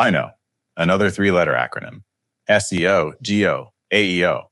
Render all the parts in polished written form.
I know. Another three-letter acronym. SEO, GEO, AEO.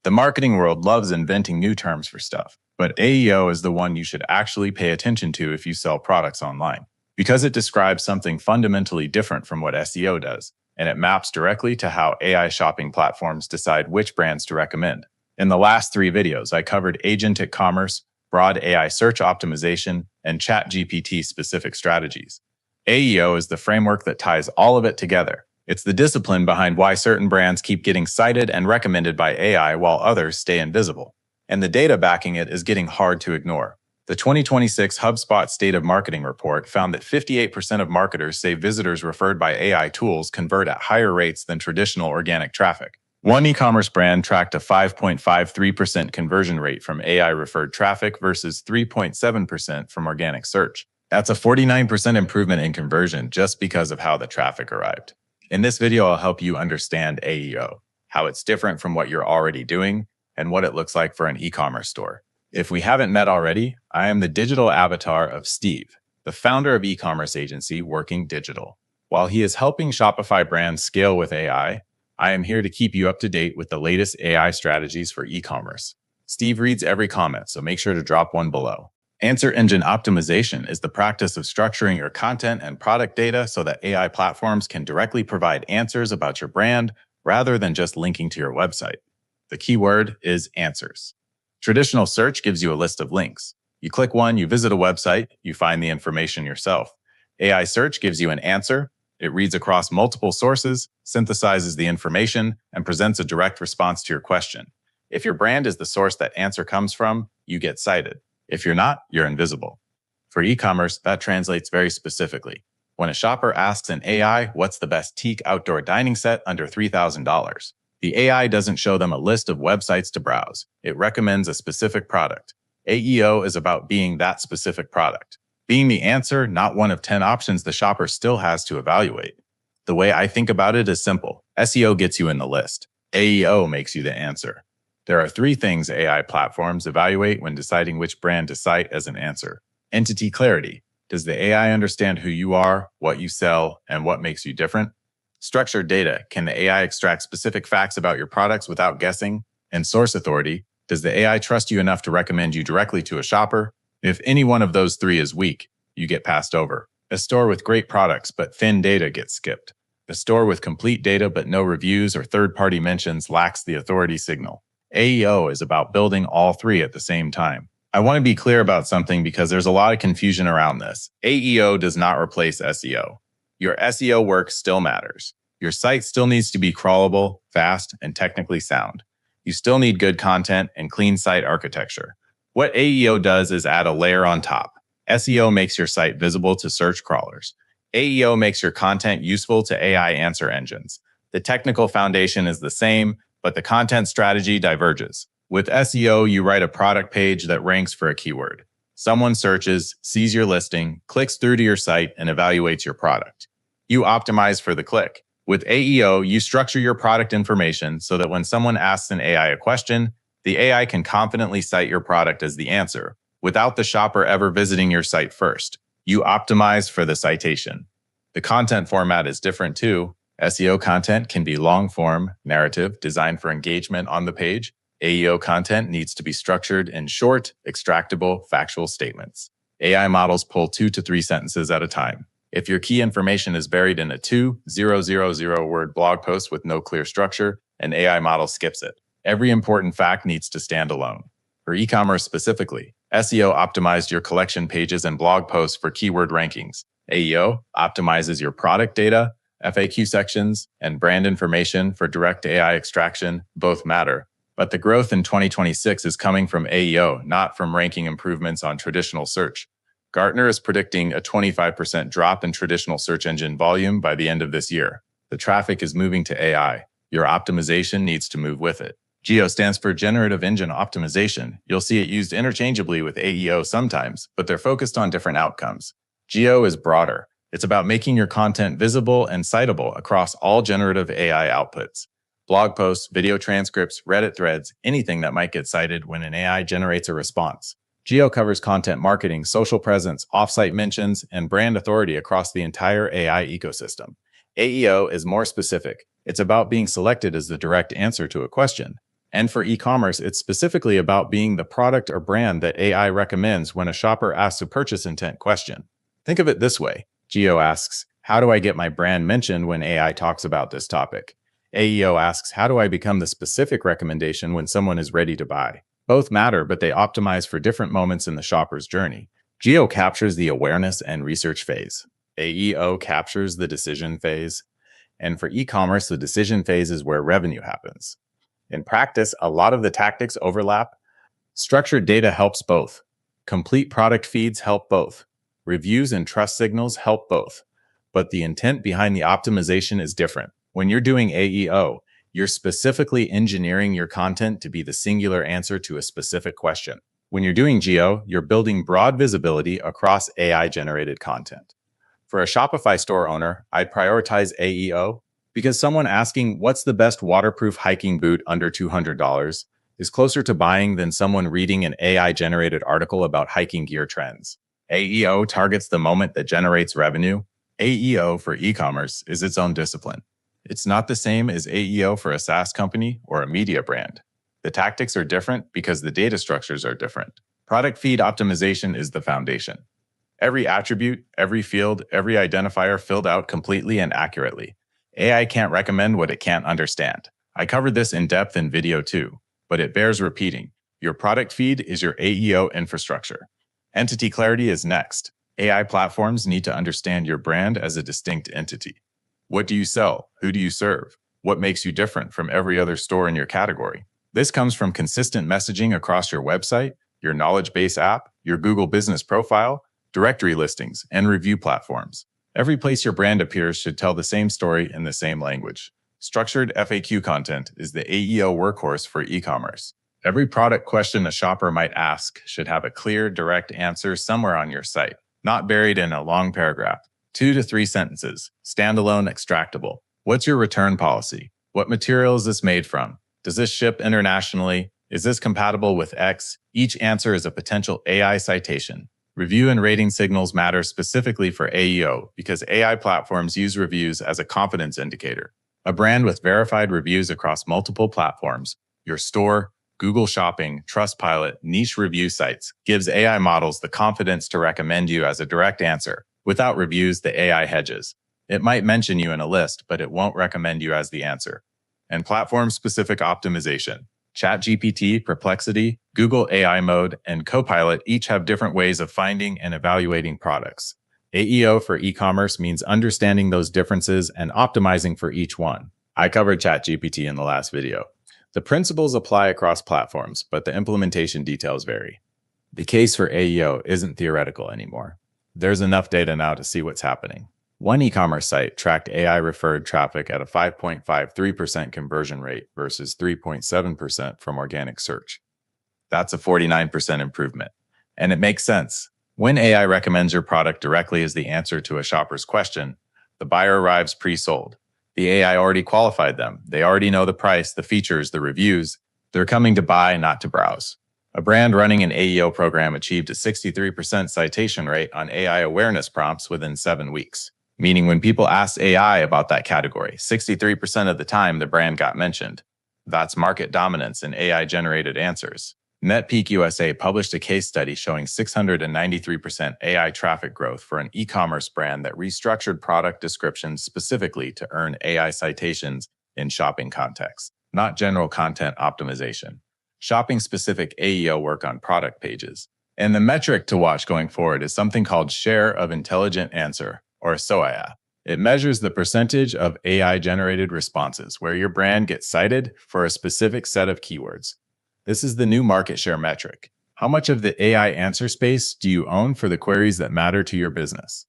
The marketing world loves inventing new terms for stuff, but AEO is the one you should actually pay attention to if you sell products online, because it describes something fundamentally different from what SEO does, and it maps directly to how AI shopping platforms decide which brands to recommend. In the last 3 videos, I covered agentic commerce, broad AI search optimization, and ChatGPT specific strategies. AEO is the framework that ties all of it together. It's the discipline behind why certain brands keep getting cited and recommended by AI while others stay invisible. And the data backing it is getting hard to ignore. The 2026 HubSpot State of Marketing report found that 58% of marketers say visitors referred by AI tools convert at higher rates than traditional organic traffic. One e-commerce brand tracked a 5.53% conversion rate from AI-referred traffic versus 3.7% from organic search. That's a 49% improvement in conversion just because of how the traffic arrived. In this video, I'll help you understand AEO, how it's different from what you're already doing, and what it looks like for an e-commerce store. If we haven't met already, I am the digital avatar of Steve, the founder of e-commerce agency Working Digital. While he is helping Shopify brands scale with AI, I am here to keep you up to date with the latest AI strategies for e-commerce. Steve reads every comment, so make sure to drop one below. Answer engine optimization is the practice of structuring your content and product data so that AI platforms can directly provide answers about your brand rather than just linking to your website. The key word is answers. Traditional search gives you a list of links. You click one, you visit a website, you find the information yourself. AI search gives you an answer. It reads across multiple sources, synthesizes the information, and presents a direct response to your question. If your brand is the source that answer comes from, you get cited. If you're not, you're invisible. For e-commerce, that translates very specifically. When a shopper asks an AI, what's the best teak outdoor dining set under $3,000? The AI doesn't show them a list of websites to browse. It recommends a specific product. AEO is about being that specific product. Being the answer, not one of 10 options the shopper still has to evaluate. The way I think about it is simple. SEO gets you in the list. AEO makes you the answer. There are 3 things AI platforms evaluate when deciding which brand to cite as an answer. Entity clarity. Does the AI understand who you are, what you sell, and what makes you different? Structured data. Can the AI extract specific facts about your products without guessing? And source authority. Does the AI trust you enough to recommend you directly to a shopper? If any one of those 3 is weak, you get passed over. A store with great products but thin data gets skipped. A store with complete data but no reviews or third-party mentions lacks the authority signal. AEO is about building all 3 at the same time. I want to be clear about something because there's a lot of confusion around this. AEO does not replace SEO. Your SEO work still matters. Your site still needs to be crawlable, fast, and technically sound. You still need good content and clean site architecture. What AEO does is add a layer on top. SEO makes your site visible to search crawlers. AEO makes your content useful to AI answer engines. The technical foundation is the same, but the content strategy diverges. With SEO, you write a product page that ranks for a keyword. Someone searches, sees your listing, clicks through to your site, and evaluates your product. You optimize for the click. With AEO, you structure your product information so that when someone asks an AI a question, the AI can confidently cite your product as the answer, without the shopper ever visiting your site first. You optimize for the citation. The content format is different too. SEO content can be long-form, narrative, designed for engagement on the page. AEO content needs to be structured in short, extractable, factual statements. AI models pull 2 to 3 sentences at a time. If your key information is buried in a 2,000-word blog post with no clear structure, an AI model skips it. Every important fact needs to stand alone. For e-commerce specifically, SEO optimized your collection pages and blog posts for keyword rankings. AEO optimizes your product data, FAQ sections, and brand information for direct AI extraction. Both matter. But the growth in 2026 is coming from AEO, not from ranking improvements on traditional search. Gartner is predicting a 25% drop in traditional search engine volume by the end of this year. The traffic is moving to AI. Your optimization needs to move with it. GEO stands for Generative Engine Optimization. You'll see it used interchangeably with AEO sometimes, but they're focused on different outcomes. GEO is broader. It's about making your content visible and citable across all generative AI outputs. Blog posts, video transcripts, Reddit threads, anything that might get cited when an AI generates a response. GEO covers content marketing, social presence, offsite mentions, and brand authority across the entire AI ecosystem. AEO is more specific. It's about being selected as the direct answer to a question. And for e-commerce, it's specifically about being the product or brand that AI recommends when a shopper asks a purchase intent question. Think of it this way. Geo asks, how do I get my brand mentioned when AI talks about this topic? AEO asks, how do I become the specific recommendation when someone is ready to buy? Both matter, but they optimize for different moments in the shopper's journey. Geo captures the awareness and research phase. AEO captures the decision phase. And for e-commerce, the decision phase is where revenue happens. In practice, a lot of the tactics overlap. Structured data helps both. Complete product feeds help both. Reviews and trust signals help both. But the intent behind the optimization is different. When you're doing AEO, you're specifically engineering your content to be the singular answer to a specific question. When you're doing Geo, you're building broad visibility across AI-generated content. For a Shopify store owner, I'd prioritize AEO because someone asking what's the best waterproof hiking boot under $200 is closer to buying than someone reading an AI-generated article about hiking gear trends. AEO targets the moment that generates revenue. AEO for e-commerce is its own discipline. It's not the same as AEO for a SaaS company or a media brand. The tactics are different because the data structures are different. Product feed optimization is the foundation. Every attribute, every field, every identifier filled out completely and accurately. AI can't recommend what it can't understand. I covered this in depth in video 2, but it bears repeating. Your product feed is your AEO infrastructure. Entity clarity is next. AI platforms need to understand your brand as a distinct entity. What do you sell? Who do you serve? What makes you different from every other store in your category? This comes from consistent messaging across your website, your knowledge base app, your Google business profile, directory listings, and review platforms. Every place your brand appears should tell the same story in the same language. Structured FAQ content is the AEO workhorse for e-commerce. Every product question a shopper might ask should have a clear, direct answer somewhere on your site, not buried in a long paragraph. 2 to 3 sentences, standalone, extractable. What's your return policy? What material is this made from? Does this ship internationally? Is this compatible with X? Each answer is a potential AI citation. Review and rating signals matter specifically for AEO because AI platforms use reviews as a confidence indicator. A brand with verified reviews across multiple platforms, your store, Google Shopping, Trustpilot, niche review sites, gives AI models the confidence to recommend you as a direct answer. Without reviews, the AI hedges. It might mention you in a list, but it won't recommend you as the answer. And platform-specific optimization. ChatGPT, Perplexity, Google AI Mode, and Copilot each have different ways of finding and evaluating products. AEO for e-commerce means understanding those differences and optimizing for each one. I covered ChatGPT in the last video. The principles apply across platforms, but the implementation details vary. The case for AEO isn't theoretical anymore. There's enough data now to see what's happening. One e-commerce site tracked AI-referred traffic at a 5.53% conversion rate versus 3.7% from organic search. That's a 49% improvement. And it makes sense. When AI recommends your product directly as the answer to a shopper's question, the buyer arrives pre-sold. The AI already qualified them. They already know the price, the features, the reviews. They're coming to buy, not to browse. A brand running an AEO program achieved a 63% citation rate on AI awareness prompts within 7 weeks. Meaning when people asked AI about that category, 63% of the time the brand got mentioned. That's market dominance in AI-generated answers. NetPeak USA published a case study showing 693% AI traffic growth for an e-commerce brand that restructured product descriptions specifically to earn AI citations in shopping contexts, not general content optimization. Shopping-specific AEO work on product pages. And the metric to watch going forward is something called Share of Intelligent Answer, or SOIA. It measures the percentage of AI-generated responses where your brand gets cited for a specific set of keywords. This is the new market share metric. How much of the AI answer space do you own for the queries that matter to your business?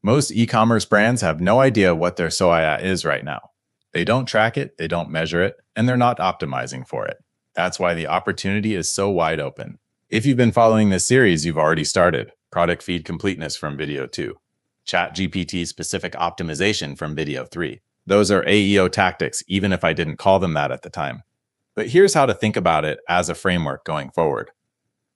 Most e-commerce brands have no idea what their SOIA is right now. They don't track it, they don't measure it, and they're not optimizing for it. That's why the opportunity is so wide open. If you've been following this series, you've already started. Product feed completeness from video 2. ChatGPT specific optimization from video 3. Those are AEO tactics, even if I didn't call them that at the time. But here's how to think about it as a framework going forward.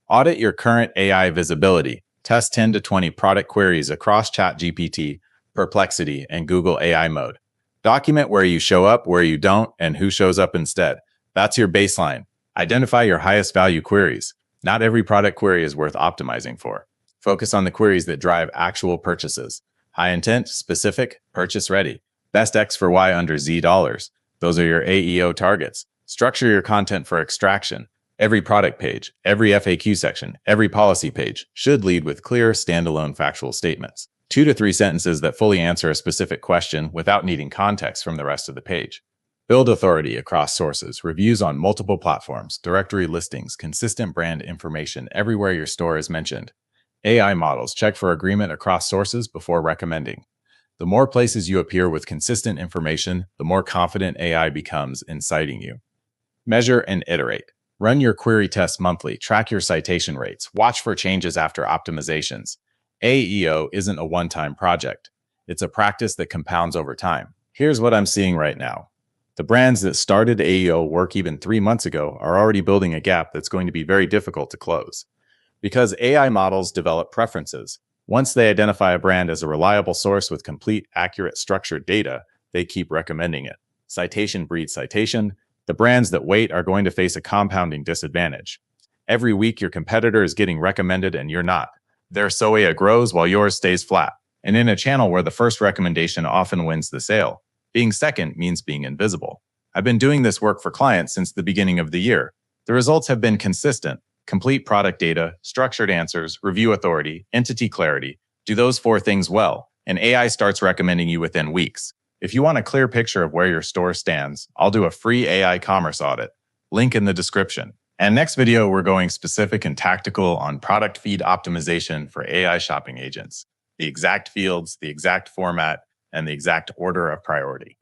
Audit your current AI visibility. Test 10 to 20 product queries across ChatGPT, Perplexity, and Google AI Mode. Document where you show up, where you don't, and who shows up instead. That's your baseline. Identify your highest value queries. Not every product query is worth optimizing for. Focus on the queries that drive actual purchases. High intent, specific, purchase ready. Best X for Y under Z dollars. Those are your AEO targets. Structure your content for extraction. Every product page, every FAQ section, every policy page should lead with clear, standalone factual statements. 2 to 3 sentences that fully answer a specific question without needing context from the rest of the page. Build authority across sources, reviews on multiple platforms, directory listings, consistent brand information everywhere your store is mentioned. AI models check for agreement across sources before recommending. The more places you appear with consistent information, the more confident AI becomes in citing you. Measure and iterate. Run your query tests monthly, track your citation rates, watch for changes after optimizations. AEO isn't a one-time project. It's a practice that compounds over time. Here's what I'm seeing right now. The brands that started AEO work even 3 months ago are already building a gap that's going to be very difficult to close. Because AI models develop preferences. Once they identify a brand as a reliable source with complete, accurate, structured data, they keep recommending it. Citation breeds citation. The brands that wait are going to face a compounding disadvantage. Every week, your competitor is getting recommended and you're not. Their SOA grows while yours stays flat. And in a channel where the first recommendation often wins the sale, being second means being invisible. I've been doing this work for clients since the beginning of the year. The results have been consistent. Complete product data, structured answers, review authority, entity clarity. Do those 4 things well, and AI starts recommending you within weeks. If you want a clear picture of where your store stands, I'll do a free AI commerce audit. Link in the description. And next video, we're going specific and tactical on product feed optimization for AI shopping agents. The exact fields, the exact format, and the exact order of priority.